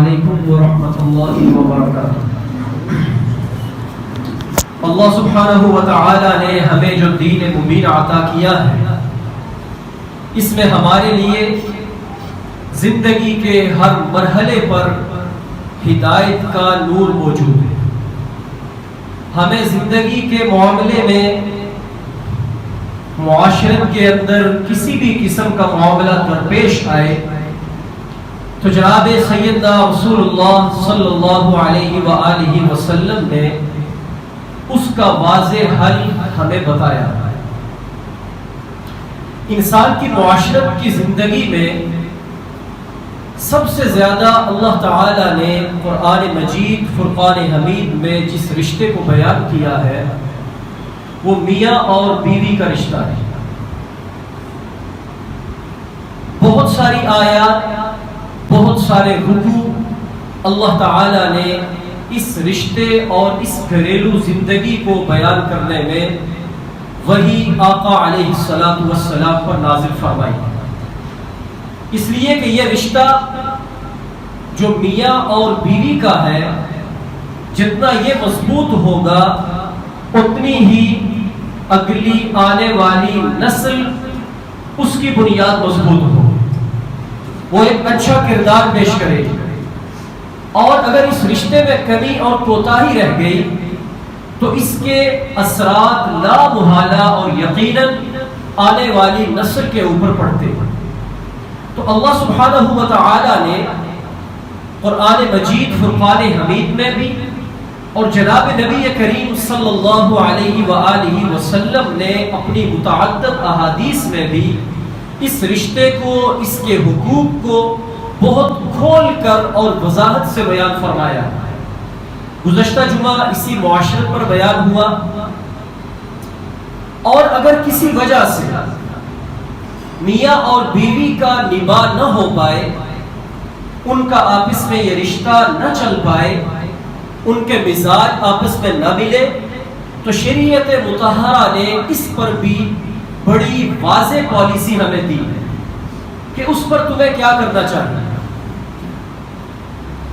علیکم ورحمۃ اللہ وبرکاتہ۔ اللہ سبحانہ و تعالی نے ہمیں جو دین مبین عطا کیا ہے، اس میں ہمارے لیے زندگی کے ہر مرحلے پر ہدایت کا نور موجود ہے۔ ہمیں زندگی کے معاملے میں، معاشرت کے اندر کسی بھی قسم کا معاملہ درپیش آئے تو جناب سیدنا رسول اللہ صلی اللہ علیہ وآلہ وسلم نے اس کا واضح حل ہمیں بتایا۔ انسان کی معاشرت کی زندگی میں سب سے زیادہ اللہ تعالی نے قرآن مجید فرقان حمید میں جس رشتے کو بیان کیا ہے وہ میاں اور بیوی کا رشتہ ہے۔ بہت ساری آیات، بہت سارے رکوع اللہ تعالی نے اس رشتے اور اس گھریلو زندگی کو بیان کرنے میں وحی آقا علیہ السلام پر نازل فرمائی، اس لیے کہ یہ رشتہ جو میاں اور بیوی کا ہے، جتنا یہ مضبوط ہوگا اتنی ہی اگلی آنے والی نسل اس کی بنیاد مضبوط ہو، وہ ایک اچھا کردار پیش کرے گی۔ اور اگر اس رشتے میں کمی اور کوتاہی رہ گئی تو اس کے اثرات لا محالہ اور یقیناً آنے والی نسل کے اوپر پڑتے ہیں۔ تو اللہ سبحانہ و تعالی نے قرآن مجید فرقان حمید میں بھی اور جناب نبی کریم صلی اللہ علیہ وآلہ وسلم نے اپنی متعدد احادیث میں بھی اس رشتے کو، اس کے حقوق کو بہت کھول کر اور وضاحت سے بیان فرمایا۔ گزشتہ جمعہ اسی معاشرت پر بیان ہوا، اور اگر کسی وجہ سے میاں اور بیوی کا نباہ نہ ہو پائے، ان کا آپس میں یہ رشتہ نہ چل پائے، ان کے مزاج آپس میں نہ ملے، تو شریعت مطہرہ نے اس پر بھی بڑی واضح پالیسی ہمیں دی ہے کہ اس پر تمہیں کیا کرنا چاہیے۔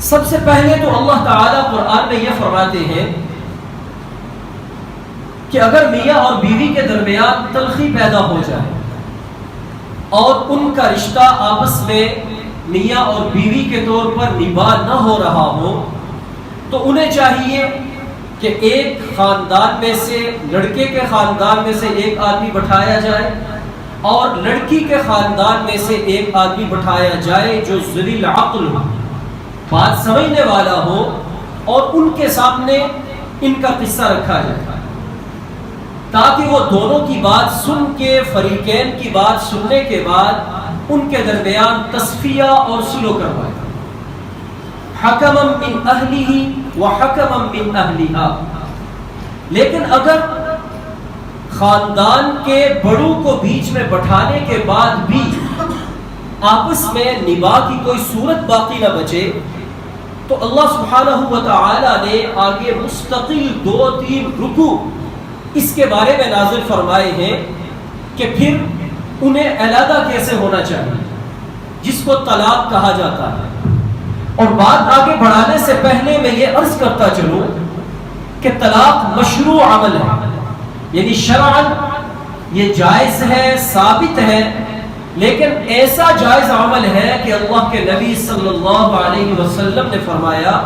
سب سے پہلے تو اللہ تعالیٰ قرآن میں یہ فرماتے ہیں کہ اگر میاں اور بیوی کے درمیان تلخی پیدا ہو جائے اور ان کا رشتہ آپس میں میاں اور بیوی کے طور پر نباہ نہ ہو رہا ہو، تو انہیں چاہیے کہ ایک خاندان میں سے، لڑکے کے خاندان میں سے ایک آدمی بٹھایا جائے اور لڑکی کے خاندان میں سے ایک آدمی بٹھایا جائے جو ذوی العقل ہو، بات سمجھنے والا ہو، اور ان کے سامنے ان کا قصہ رکھا جائے تاکہ وہ دونوں کی بات سن کے، فریقین کی بات سننے کے بعد ان کے درمیان تصفیہ اور صلح کروائے۔ حکما من اہلہ وحکما من اہلہا۔ لیکن اگر خاندان کے بڑوں کو بیچ میں بٹھانے کے بعد بھی آپس میں نباہ کی کوئی صورت باقی نہ بچے، تو اللہ سبحانہ و تعالی نے آگے مستقل 2-3 رکوع اس کے بارے میں نازل فرمائے ہیں کہ پھر انہیں علیحدہ کیسے ہونا چاہیے، جس کو طلاق کہا جاتا ہے۔ اور بات آگے بڑھانے سے پہلے میں یہ عرض کرتا چلوں کہ طلاق مشروع عمل ہے، یعنی شرعاً یہ جائز ہے، ثابت ہے، لیکن ایسا جائز عمل ہے کہ اللہ کے نبی صلی اللہ علیہ وسلم نے فرمایا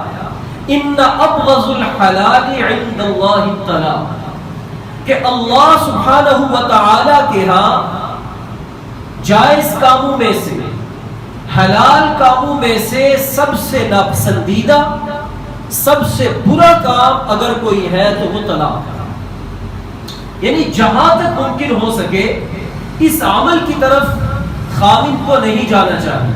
ان ابغض الحلال عند اللہ الطلاق، کہ اللہ سبحانہ و تعالی کے ہاں جائز کاموں میں سے، حلال کاموں میں سے سب سے ناپسندیدہ، سب سے برا کام اگر کوئی ہے تو وہ طلاق ہے۔ یعنی جہاں تک ممکن ہو سکے اس عمل کی طرف خاوند کو نہیں جانا چاہیے،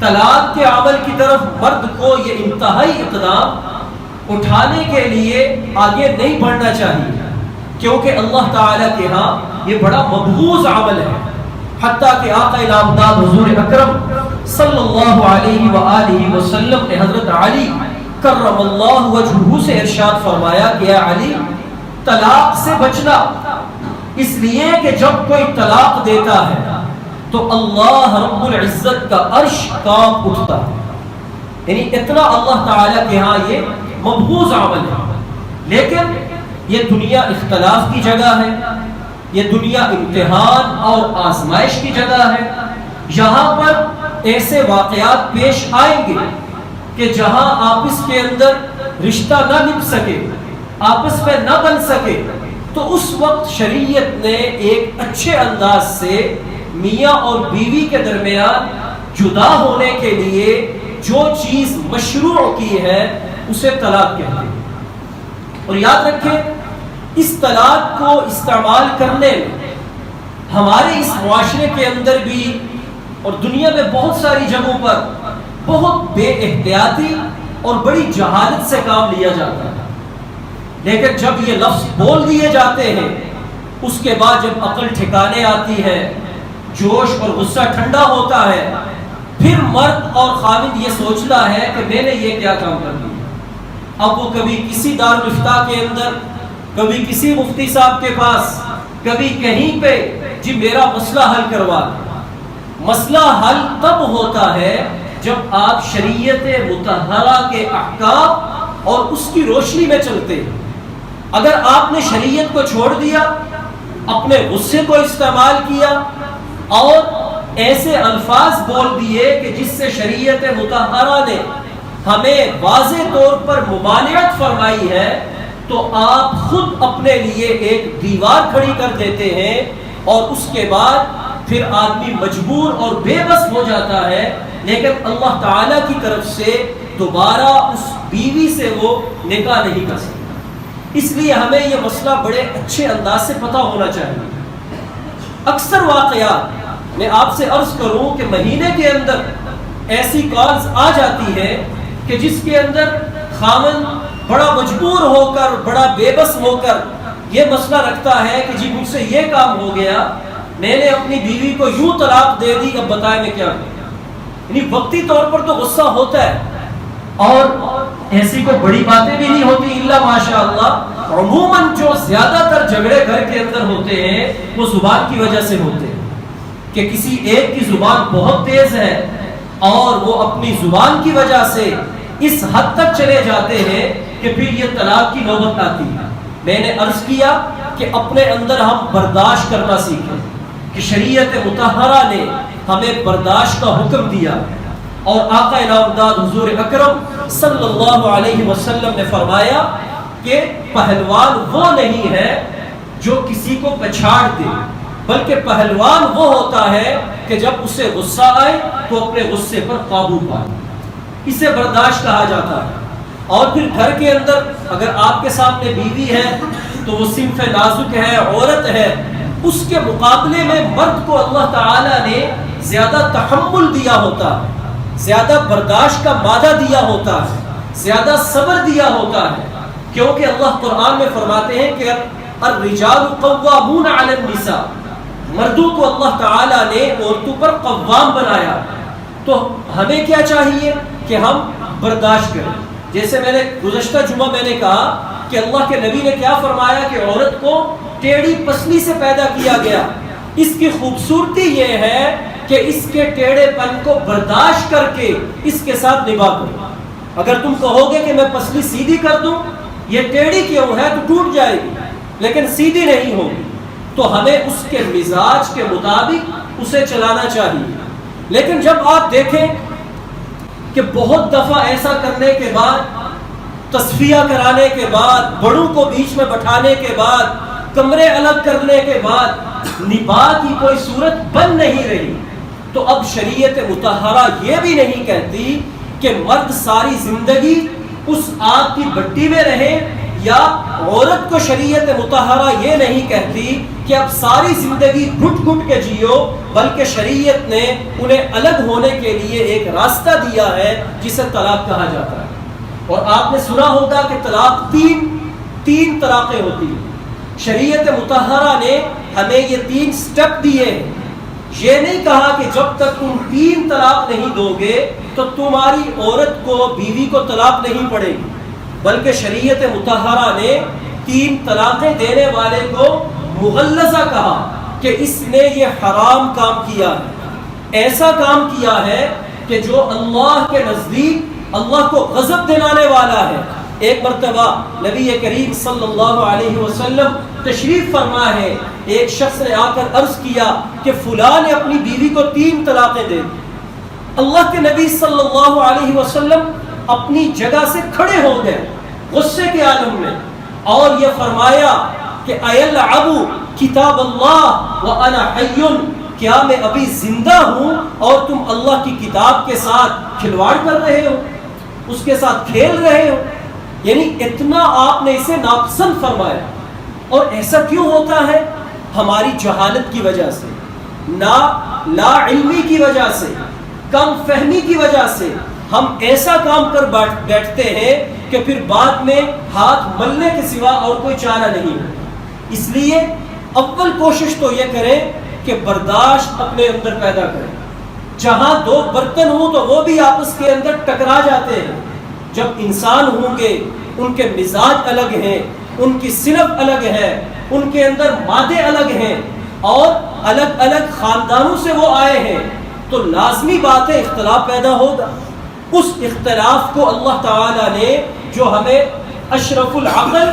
طلاق کے عمل کی طرف مرد کو یہ انتہائی اقدام اٹھانے کے لیے آگے نہیں بڑھنا چاہیے، کیونکہ اللہ تعالیٰ کے ہاں یہ بڑا مبغوض عمل ہے۔ حتیٰ کہ آقا نامدار حضور اکرم صلی اللہ علیہ وآلہ وسلم نے حضرت علی کرم اللہ وجہہ سے ارشاد فرمایا کہ اے علی، طلاق سے بچنا، اس لیے کہ جب کوئی طلاق دیتا ہے تو اللہ رب العزت کا عرش کانپ اٹھتا ہے۔ یعنی اتنا اللہ تعالیٰ کے ہاں یہ مبغوض عمل ہے. لیکن یہ دنیا اختلاف کی جگہ ہے، یہ دنیا امتحان اور آزمائش کی جگہ ہے. یہاں پر ایسے واقعات پیش آئیں گے کہ جہاں آپس کے اندر رشتہ نہ نبھ سکے، آپس میں نہ بن سکے، تو اس وقت شریعت نے ایک اچھے انداز سے میاں اور بیوی کے درمیان جدا ہونے کے لیے جو چیز مشروع کی ہے اسے طلاق کہتے ہیں. اور یاد رکھیں اس طلاق کو استعمال کرنے میں ہمارے اس معاشرے کے اندر بھی اور دنیا میں بہت ساری جگہوں پر بہت بے احتیاطی اور بڑی جہالت سے کام لیا جاتا ہے. لیکن جب یہ لفظ بول دیے جاتے ہیں اس کے بعد جب عقل ٹھکانے آتی ہے، جوش اور غصہ ٹھنڈا ہوتا ہے، پھر مرد اور خاوند یہ سوچتا ہے کہ میں نے یہ کیا کام کر دیا. اب وہ کبھی کسی دارالافتاء کے اندر، کبھی کسی مفتی صاحب کے پاس، کبھی کہیں پہ جی میرا مسئلہ حل کروا دیں. مسئلہ حل تب ہوتا ہے جب آپ شریعت مطہرہ کے احکام اور اس کی روشنی میں چلتے ہیں. اگر آپ نے شریعت کو چھوڑ دیا، اپنے غصے کو استعمال کیا اور ایسے الفاظ بول دیے کہ جس سے شریعت مطہرہ نے ہمیں واضح طور پر ممانعت فرمائی ہے، تو آپ خود اپنے لیے ایک دیوار کھڑی کر دیتے ہیں اور اس کے بعد پھر آدمی مجبور اور بے بس ہو جاتا ہے. لیکن اللہ تعالیٰ کی طرف سے دوبارہ اس بیوی سے وہ نکاح نہیں کر سکتا. اس لیے ہمیں یہ مسئلہ بڑے اچھے انداز سے پتہ ہونا چاہیے. اکثر واقعات میں آپ سے عرض کروں کہ مہینے کے اندر ایسی کالز آ جاتی ہے کہ جس کے اندر خاوند بڑا مجبور ہو کر، بڑا بے بس ہو کر یہ مسئلہ رکھتا ہے کہ جی مجھ سے یہ کام ہو گیا، میں نے اپنی بیوی کو یوں طلاق دے دی، اب بتائیں میں کیا کروں. یعنی وقتی طور پر تو غصہ ہوتا ہے اور ایسی کوئی بڑی باتیں بھی نہیں ہوتی الا ماشاء اللہ. عموماً جو زیادہ تر جھگڑے گھر کے اندر ہوتے ہیں وہ زبان کی وجہ سے ہوتے ہیں کہ کسی ایک کی زبان بہت تیز ہے اور وہ اپنی زبان کی وجہ سے اس حد تک چلے جاتے ہیں کہ پھر یہ طلاق کی نوبت آتی ہے. میں نے عرض کیا کہ اپنے اندر ہم برداشت کرنا سیکھیں کہ شریعت مطہرہ نے ہمیں برداشت کا حکم دیا. اور آقا نامدار حضور اکرم صلی اللہ علیہ وسلم نے فرمایا کہ پہلوان وہ نہیں ہے جو کسی کو پچھاڑ دے، بلکہ پہلوان وہ ہوتا ہے کہ جب اسے غصہ آئے تو اپنے غصے پر قابو پائے. اسے برداشت کہا جاتا ہے. اور پھر گھر کے اندر اگر آپ کے سامنے بیوی ہے تو وہ صنف نازک ہے، عورت ہے، اس کے مقابلے میں مرد کو اللہ تعالیٰ نے زیادہ تحمل دیا ہوتا ہے، زیادہ برداشت کا مادہ دیا ہوتا ہے، زیادہ صبر دیا ہوتا ہے. کیونکہ اللہ قرآن میں فرماتے ہیں کہ الرجال قوامون علی النساء، مردوں کو اللہ تعالیٰ نے عورتوں پر قوام بنایا. تو ہمیں کیا چاہیے کہ ہم برداشت کریں. جیسے میں نے گزشتہ جمعہ میں نے کہا کہ اللہ کے نبی نے کیا فرمایا کہ عورت کو ٹیڑھی پسلی سے پیدا کیا گیا. اس کی خوبصورتی یہ ہے کہ اس کے ٹیڑھے پن کو برداشت کر کے اس کے ساتھ نباہ کرو. اگر تم کہو گے کہ میں پسلی سیدھی کر دوں، یہ ٹیڑھی کیوں ہے، تو ٹوٹ جائے گی لیکن سیدھی نہیں ہوگی. تو ہمیں اس کے مزاج کے مطابق اسے چلانا چاہیے. لیکن جب آپ دیکھیں کہ بہت دفعہ ایسا کرنے کے بعد، تصفیہ کرانے کے بعد، بڑوں کو بیچ میں بٹھانے کے بعد، کمرے الگ کرنے کے بعد نباہ کی کوئی صورت بن نہیں رہی، تو اب شریعت مطہرہ یہ بھی نہیں کہتی کہ مرد ساری زندگی اس آگ کی بٹی میں رہے، یا عورت کو شریعت مطہرہ یہ نہیں کہتی کہ اب ساری زندگی گھٹ گھٹ کے جیو، بلکہ شریعت نے انہیں الگ ہونے کے لیے ایک راستہ دیا ہے جسے طلاق کہا جاتا ہے. اور آپ نے سنا ہوگا کہ طلاق تین طلاقیں ہوتی ہیں. شریعت مطہرہ نے ہمیں یہ 3 سٹیپ دیے ہیں. یہ نہیں کہا کہ جب تک تم 3 طلاق نہیں دو گے تو تمہاری عورت کو، بیوی کو طلاق نہیں پڑے گی، بلکہ شریعت مطہرہ نے 3 طلاقیں دینے والے کو مغلظہ کہا کہ اس نے یہ حرام کام کیا ہے، ایسا کام کیا ہے کہ جو اللہ کے نزدیک اللہ کو غضب دلانے والا ہے۔ ایک مرتبہ نبی کریم صلی اللہ علیہ وسلم تشریف فرما ہے، ایک شخص نے آ کر عرض کیا کہ فلاں نے اپنی بیوی کو 3 طلاقیں دے دی۔ اللہ کے نبی صلی اللہ علیہ وسلم اپنی جگہ سے کھڑے ہو گئے غصے کے عالم میں، اور یہ فرمایا کہ ایلعب کتاب اللہ وانا حی، کیا میں ابھی زندہ ہوں اور تم اللہ کی کتاب کے ساتھ کھلواڑ کر رہے ہو، اس کے ساتھ کھیل رہے ہو؟ یعنی اتنا آپ نے اسے ناپسند فرمایا۔ اور ایسا کیوں ہوتا ہے؟ ہماری جہالت کی وجہ سے، لا علمی کی وجہ سے، کم فہمی کی وجہ سے ہم ایسا کام کر بیٹھتے ہیں کہ پھر بعد میں ہاتھ ملنے کے سوا اور کوئی چارہ نہیں ہے۔ اس لیے اول کوشش تو یہ کریں کہ برداشت اپنے اندر پیدا کریں۔ جہاں 2 برتن ہوں تو وہ بھی آپس کے اندر ٹکرا جاتے ہیں۔ جب انسان ہوں گے، ان کے مزاج الگ ہیں، ان کی صنف الگ ہے، ان کے اندر مادے الگ ہیں، اور الگ الگ خاندانوں سے وہ آئے ہیں، تو لازمی بات ہے اختلاف پیدا ہوگا۔ اس اختلاف کو اللہ تعالیٰ نے جو ہمیں اشرف العقل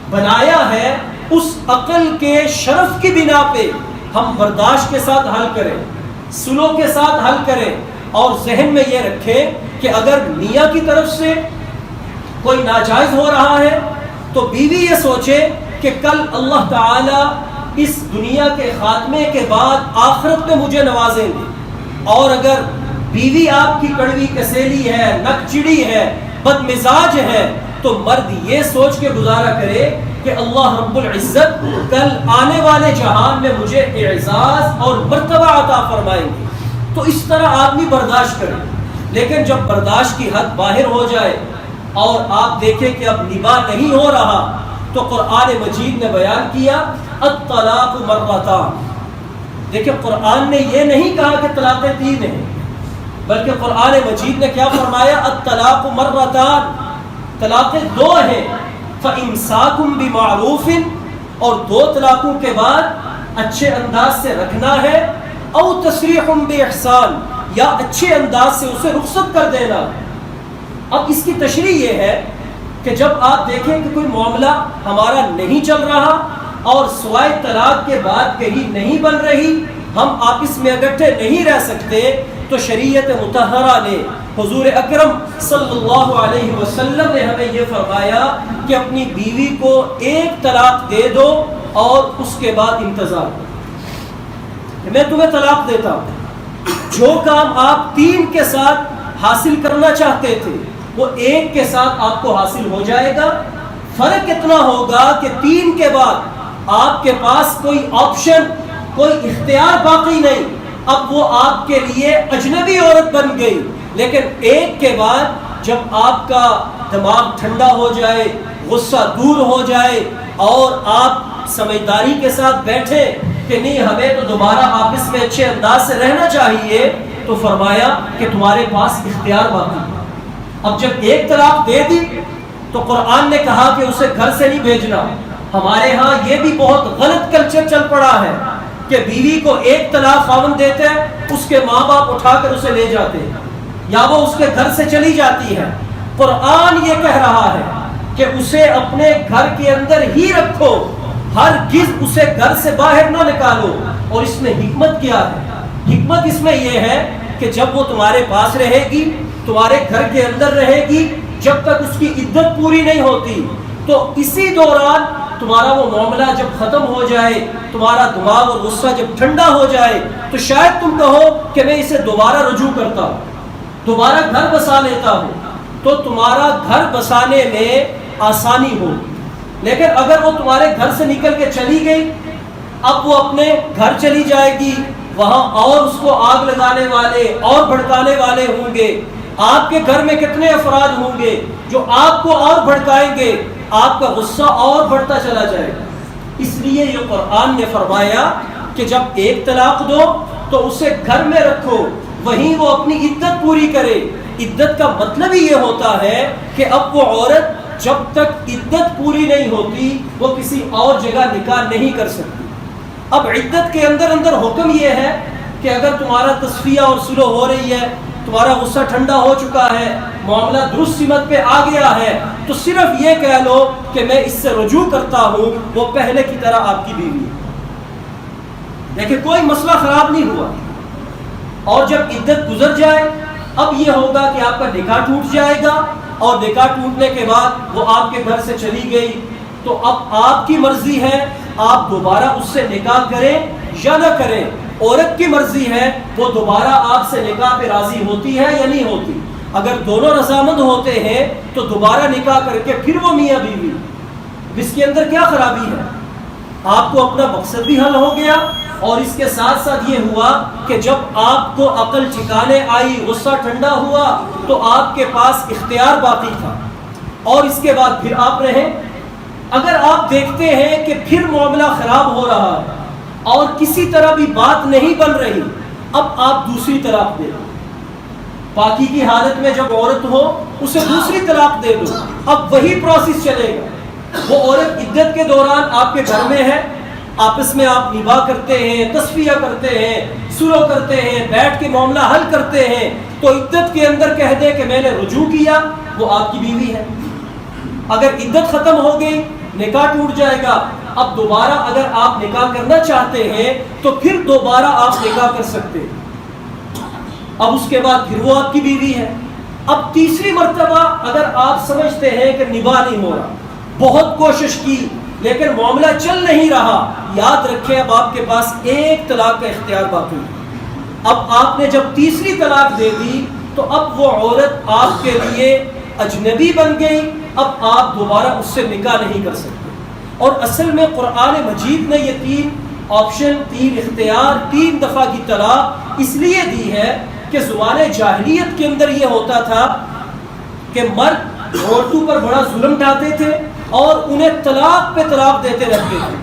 بنایا ہے، اس عقل کے شرف کی بنا پہ ہم برداشت کے ساتھ حل کریں، سلو کے ساتھ حل کریں، اور ذہن میں یہ رکھیں کہ اگر میاں کی طرف سے کوئی ناجائز ہو رہا ہے تو بیوی یہ سوچے کہ کل اللہ تعالیٰ اس دنیا کے خاتمے کے بعد آخرت میں مجھے نوازیں گے۔ اور اگر بیوی آپ کی کڑوی کسیلی ہے، نک چڑی ہے، بد مزاج ہے، تو مرد یہ سوچ کے گزارا کرے کہ اللہ رب العزت کل آنے والے جہان میں مجھے اعزاز اور مرتبہ عطا فرمائیں گے۔ تو اس طرح آدمی برداشت کرے۔ لیکن جب برداشت کی حد باہر ہو جائے اور آپ دیکھیں کہ اب نباہ نہیں ہو رہا، تو قرآن مجید نے بیان کیا الطلاق مرتان۔ دیکھیں قرآن نے یہ نہیں کہا کہ طلاقیں 3 ہیں، بلکہ قرآن مجید نے کیا فرمایا؟ الطلاق مرتان، طلاقیں 2 ہیں، فإمساک بمعروف، اور 2 طلاقوں کے بعد اچھے انداز سے رکھنا ہے، او تسریح باحسان، یا اچھے انداز سے اسے رخصت کر دینا۔ اب اس کی تشریح یہ ہے کہ جب آپ دیکھیں کہ کوئی معاملہ ہمارا نہیں چل رہا اور سوائے طلاق کے بعد کہیں نہیں بن رہی، ہم آپس میں اکٹھے نہیں رہ سکتے، تو شریعت مطہرہ نے، حضور اکرم صلی اللہ علیہ وسلم نے ہمیں یہ فرمایا کہ اپنی بیوی کو 1 طلاق دے دو اور اس کے بعد انتظار کرو۔ میں تمہیں طلاق دیتا ہوں، جو کام آپ 3 کے ساتھ حاصل کرنا چاہتے تھے وہ 1 کے ساتھ آپ کو حاصل ہو جائے گا۔ فرق اتنا ہوگا کہ 3 کے بعد آپ کے پاس کوئی آپشن، کوئی اختیار باقی نہیں، اب وہ آپ کے لیے اجنبی عورت بن گئی۔ لیکن 1 کے بعد جب آپ کا دماغ ٹھنڈا ہو جائے، غصہ دور ہو جائے، اور آپ سمجھداری کے ساتھ بیٹھے کہ نہیں ہمیں تو دوبارہ آپس میں اچھے انداز سے رہنا چاہیے، تو فرمایا کہ تمہارے پاس اختیار باقی ہے۔ اب جب 1 طلاق دے دی تو قرآن نے کہا کہ اسے گھر سے نہیں بھیجنا۔ ہمارے ہاں یہ بھی بہت غلط کلچر چل پڑا ہے کہ بیوی کو 1 طلاق خاوند دیتے ہیں، اس کے ماں باپ اٹھا کر اسے لے جاتے ہیں، یا وہ اس کے گھر سے چلی جاتی ہے۔ قرآن یہ کہہ رہا ہے کہ اسے اپنے گھر کے اندر ہی رکھو، ہرگز اسے گھر سے باہر نہ نکالو۔ اور اس میں حکمت کیا ہے؟ حکمت اس میں یہ ہے کہ جب وہ تمہارے پاس رہے گی، تمہارے گھر کے اندر رہے گی، جب تک اس کی عدت پوری نہیں ہوتی، تو اسی دوران تمہارا وہ معاملہ جب ختم ہو جائے، تمہارا دماغ اور غصہ جب ٹھنڈا ہو جائے، تو شاید تم کہو کہ میں اسے دوبارہ رجوع کرتا ہوں، دوبارہ گھر بسا لیتا ہوں، تو تمہارا گھر بسانے میں آسانی ہو۔ لیکن اگر وہ تمہارے گھر سے نکل کے چلی گئی، اب وہ اپنے گھر چلی جائے گی، وہاں اور اس کو آگ لگانے والے اور بھڑکانے والے ہوں گے، آپ کے گھر میں کتنے افراد ہوں گے جو آپ کو اور بھڑکائیں گے، آپ کا غصہ اور بڑھتا چلا جائے گا۔ اس لیے یہ قرآن نے فرمایا کہ جب 1 طلاق دو تو اسے گھر میں رکھو، وہیں وہ اپنی عدت پوری کرے۔ عدت کا مطلب ہی یہ ہوتا ہے کہ اب وہ عورت جب تک عدت پوری نہیں ہوتی وہ کسی اور جگہ نکاح نہیں کر سکتی۔ اب عدت کے اندر حکم یہ ہے کہ اگر تمہارا تصفیہ اور صلح ہو رہی ہے، تمہارا غصہ ٹھنڈا ہو چکا ہے، معاملہ درست سمت پہ آ گیا ہے، تو صرف یہ کہہ لو کہ میں اس سے رجوع کرتا ہوں، وہ پہلے کی طرح آپ کی بیوی ہے۔ دیکھیں کوئی مسئلہ خراب نہیں ہوا، اور جب عدت گزر جائے اب یہ ہوگا کہ آپ کا نکاح ٹوٹ جائے گا، اور نکاح ٹوٹنے کے بعد وہ آپ کے گھر سے چلی گئی، تو اب آپ کی مرضی ہے آپ دوبارہ اس سے نکاح کریں یا نہ کریں۔ عورت کی مرضی ہے وہ دوبارہ آپ سے نکاح پہ راضی ہوتی ہے یا نہیں ہوتی۔ اگر دونوں رضامند ہوتے ہیں تو دوبارہ نکاح کر کے پھر وہ میاں بیوی، اس کے اندر کیا خرابی ہے؟ آپ کو اپنا مقصد بھی حل ہو گیا، اور اس کے ساتھ ساتھ یہ ہوا کہ جب آپ کو عقل ٹھکانے آئی، غصہ ٹھنڈا ہوا، تو آپ کے پاس اختیار باقی تھا، اور اس کے بعد پھر آپ رہیں۔ اگر آپ دیکھتے ہیں کہ پھر معاملہ خراب ہو رہا ہے اور کسی طرح بھی بات نہیں بن رہی، اب آپ دوسری طلاق دے دو۔ پاکی کی حالت میں جب عورت ہو اسے دوسری طلاق دے دو، اب وہی پروسیس چلے گا۔ وہ عورت عدت کے دوران آپ کے گھر میں ہے، آپس میں آپ نباہ کرتے ہیں، تصفیہ کرتے ہیں، سلو کرتے ہیں، بیٹھ کے معاملہ حل کرتے ہیں، تو عدت کے اندر کہہ دے کہ میں نے رجوع کیا، وہ آپ کی بیوی ہے۔ اگر عدت ختم ہو گئی، نکاح ٹوٹ جائے گا، اب دوبارہ اگر آپ نکاح کرنا چاہتے ہیں تو پھر دوبارہ آپ نکاح کر سکتے ہیں، اب اس کے بعد پھر وہ آپ کی بیوی ہے۔ اب تیسری مرتبہ اگر آپ سمجھتے ہیں کہ نباہ نہیں ہو رہا، بہت کوشش کی لیکن معاملہ چل نہیں رہا، یاد رکھیں اب آپ کے پاس ایک طلاق کا اختیار باقی ہے۔ اب آپ نے جب تیسری طلاق دے دی تو اب وہ عورت آپ کے لیے اجنبی بن گئی، اب آپ دوبارہ اس سے نکاح نہیں کر سکتے۔ اور اصل میں قرآن مجید نے یہ تین آپشن، تین اختیار، تین دفعہ کی طلاق اس لیے دی ہے کہ زمان جاہلیت کے اندر یہ ہوتا تھا کہ مرد عورتوں پر بڑا ظلم ڈھاتے تھے اور انہیں طلاق پہ طلاق دیتے رہتے تھے،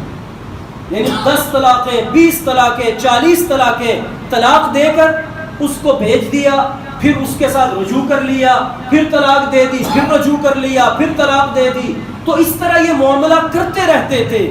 یعنی 10 طلاقیں، 20 طلاقیں، 40 طلاقیں طلاق دے کر اس کو بھیج دیا، پھر اس کے ساتھ رجوع کر لیا، پھر طلاق دے دی، پھر رجوع کر لیا، پھر طلاق دے دی، تو اس طرح یہ معاملہ کرتے رہتے تھے،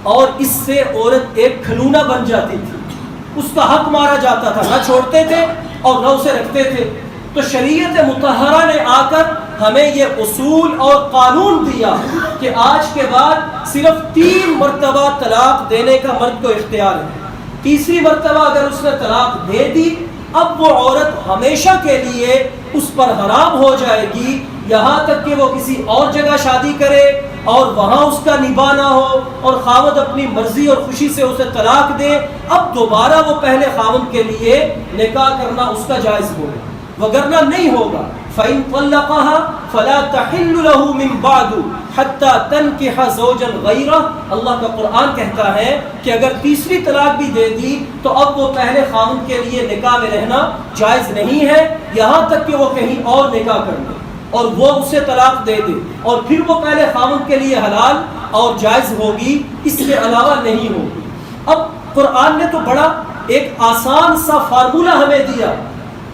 اور اس سے عورت ایک کھلونا بن جاتی تھی، اس کا حق مارا جاتا تھا، نہ چھوڑتے تھے اور نہ اسے رکھتے تھے۔ تو شریعت مطہرہ نے آ کر ہمیں یہ اصول اور قانون دیا کہ آج کے بعد صرف 3 مرتبہ طلاق دینے کا مرد کو اختیار ہے۔ تیسری مرتبہ اگر اس نے طلاق دے دی، اب وہ عورت ہمیشہ کے لیے اس پر حرام ہو جائے گی، یہاں تک کہ وہ کسی اور جگہ شادی کرے اور وہاں اس کا نباہ نہ ہو اور خاوند اپنی مرضی اور خوشی سے اسے طلاق دے، اب دوبارہ وہ پہلے خاوند کے لیے نکاح کرنا اس کا جائز ہوگا، وگرنہ نہیں ہوگا۔ فَإِن طَلَّقَهَا فَلَا تَحِلُّ لَهُ مِن بَعْدُ حَتَّى تَنكِحَ زَوْجًا غَيْرَهُ۔ اللہ کا قرآن کہتا ہے کہ اگر تیسری طلاق بھی دے دی تو اب وہ پہلے خاوند کے لیے نکاح میں رہنا جائز نہیں ہے، یہاں تک کہ وہ کہیں اور نکاح کر لے اور وہ اسے طلاق دے دے، اور پھر وہ پہلے خاوند کے لیے حلال اور جائز ہوگی، اس کے علاوہ نہیں ہوگی۔ اب قرآن نے تو بڑا ایک آسان سا فارمولہ ہمیں دیا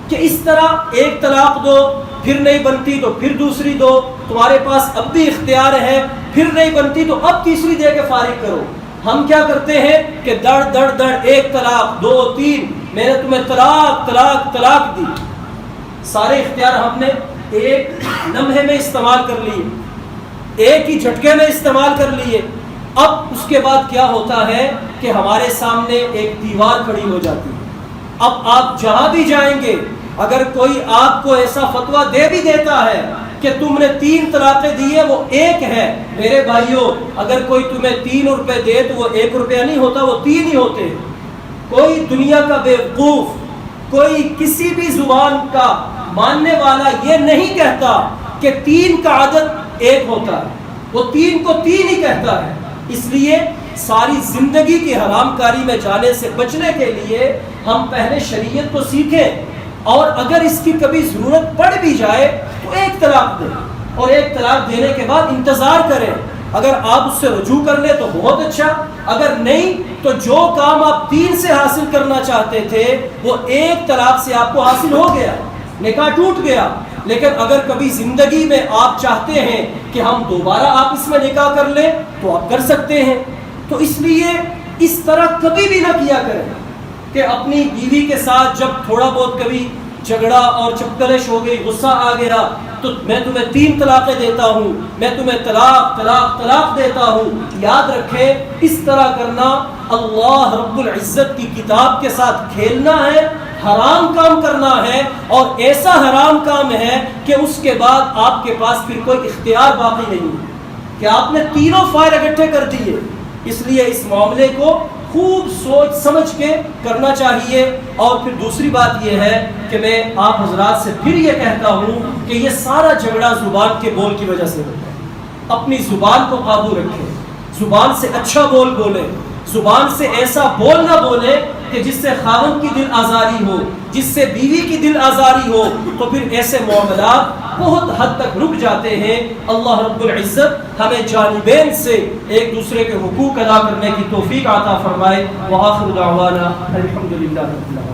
کہ اس طرح ایک طلاق دو، پھر نہیں بنتی تو پھر دوسری دو، تمہارے پاس اب بھی اختیار ہے، پھر نہیں بنتی تو اب تیسری دے کے فارغ کرو۔ ہم کیا کرتے ہیں کہ دڑ دڑ دڑ، ایک طلاق، 2 3، میں نے تمہیں طلاق طلاق طلاق دی، سارے اختیار ہم نے ایک لمحے میں استعمال کر لیے، ایک ہی جھٹکے میں استعمال کر لیے۔ اب اس کے بعد کیا ہوتا ہے کہ ہمارے سامنے ایک دیوار کھڑی ہو جاتی ہے۔ اب آپ جہاں بھی جائیں گے، اگر کوئی آپ کو ایسا فتویٰ دے بھی دیتا ہے کہ تم نے 3 طلاقیں دی ہے، وہ ایک ہے، میرے بھائیوں اگر کوئی تمہیں 3 روپے دے تو وہ 1 روپیہ نہیں ہوتا، وہ 3 ہی ہوتے ہیں۔ کوئی دنیا کا بیوقوف، کوئی کسی بھی زبان کا ماننے والا یہ نہیں کہتا کہ 3 کا عدد 1 ہوتا ہے، وہ 3 کو 3 ہی کہتا ہے۔ اس لیے ساری زندگی کی حرام کاری میں جانے سے بچنے کے لیے ہم پہلے شریعت کو سیکھیں، اور اگر اس کی کبھی ضرورت پڑ بھی جائے تو 1 طلاق دیں، اور 1 طلاق دینے کے بعد انتظار کریں۔ اگر آپ اس سے رجوع کر لیں تو بہت اچھا، اگر نہیں تو جو کام آپ 3 سے حاصل کرنا چاہتے تھے وہ 1 طلاق سے آپ کو حاصل ہو گیا، نکاح ٹوٹ گیا۔ لیکن اگر کبھی زندگی میں آپ چاہتے ہیں کہ ہم دوبارہ آپس میں نکاح کر لیں تو آپ کر سکتے ہیں۔ تو اس لیے اس طرح کبھی بھی نہ کیا کریں کہ اپنی بیوی کے ساتھ جب تھوڑا بہت کبھی جھگڑا اور چپکلش ہو گئی، غصہ آ گیا تو میں تمہیں 3 طلاقیں دیتا ہوں، میں تمہیں طلاق طلاق طلاق دیتا ہوں. یاد رکھیں اس طرح کرنا اللہ رب العزت کی کتاب کے ساتھ کھیلنا ہے، حرام کام کرنا ہے، اور ایسا حرام کام ہے کہ اس کے بعد آپ کے پاس پھر کوئی اختیار باقی نہیں کہ آپ نے تینوں فائر اکٹھے کر دیے. اس لیے اس معاملے کو خوب سوچ سمجھ کے کرنا چاہیے. اور پھر دوسری بات یہ ہے کہ میں آپ حضرات سے پھر یہ کہتا ہوں کہ یہ سارا جھگڑا زبان کے بول کی وجہ سے ہوتا ہے. اپنی زبان کو قابو رکھیں، زبان سے اچھا بول بولیں، زبان سے ایسا بول نہ بولے کہ جس سے خاوند کی دل آزاری ہو، جس سے بیوی کی دل آزاری ہو، تو پھر ایسے معاملات بہت حد تک رک جاتے ہیں. اللہ رب العزت ہمیں جانبین سے ایک دوسرے کے حقوق ادا کرنے کی توفیق عطا فرمائے. وآخر دعوانا الحمدللہ رب العالمین.